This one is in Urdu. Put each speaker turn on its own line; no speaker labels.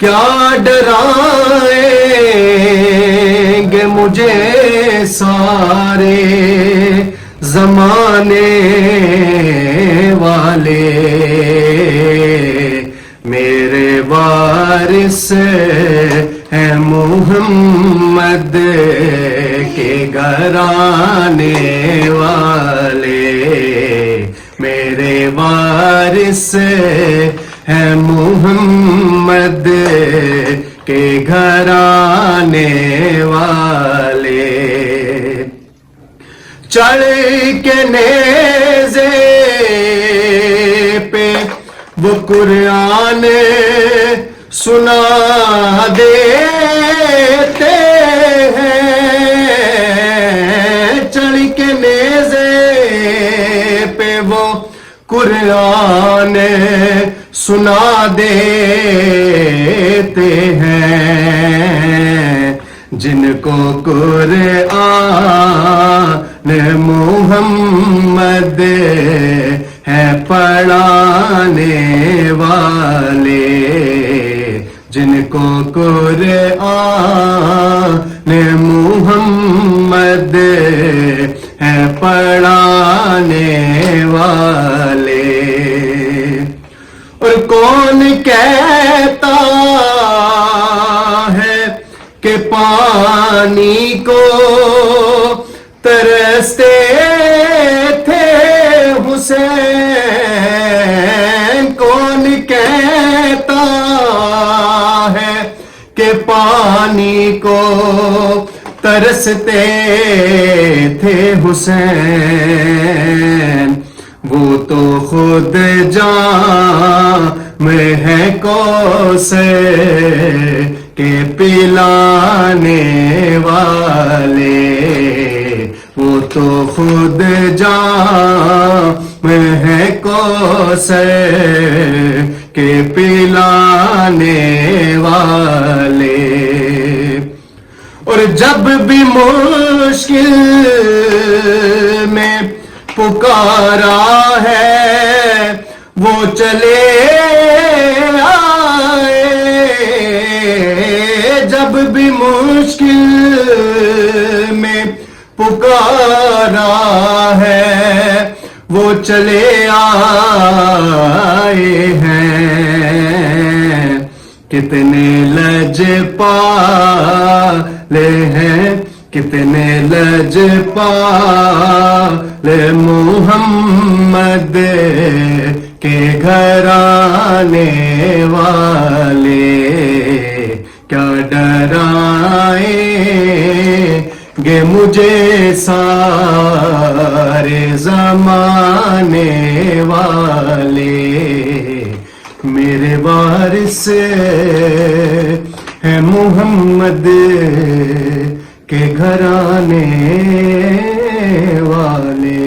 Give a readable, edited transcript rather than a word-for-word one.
کیا ڈرائیں گے مجھے سارے زمانے والے، میرے وارث ہیں محمد کے گھرانے والے، میرے وارث ہیں محمد کے گھرانے والے۔ چڑھ کے نیزے پہ وہ قرآن سنا دیتے ہیں، چڑھ کے نیزے پہ وہ قرآن سنا دیتے ہیں، جن کو قرآن محمد ہے پڑھانے والے، جن کو قرآن محمد ہے پڑھانے والے۔ اور کون کہتا ہے کہ پانی کو ترستے تھے حسین، کون کہتا ہے کہ پانی کو ترستے تھے حسین، وہ تو خود جام ہے کوثر کے پلانے والے، وہ تو خود جام ہے کوثر کے پلانے والے۔ اور جب بھی مشکل میں پکارا ہے وہ چلے آئے، جب بھی مشکل میں پکارا ہے وہ چلے آئے ہیں، کتنے لجپالے ہیں، کتنے لجپالے محمد کے گھرانے والے، کیا ڈرائیں گے مجھے سارے زمانے والے، میرے وارث ہیں محمد کے گھرانے والے۔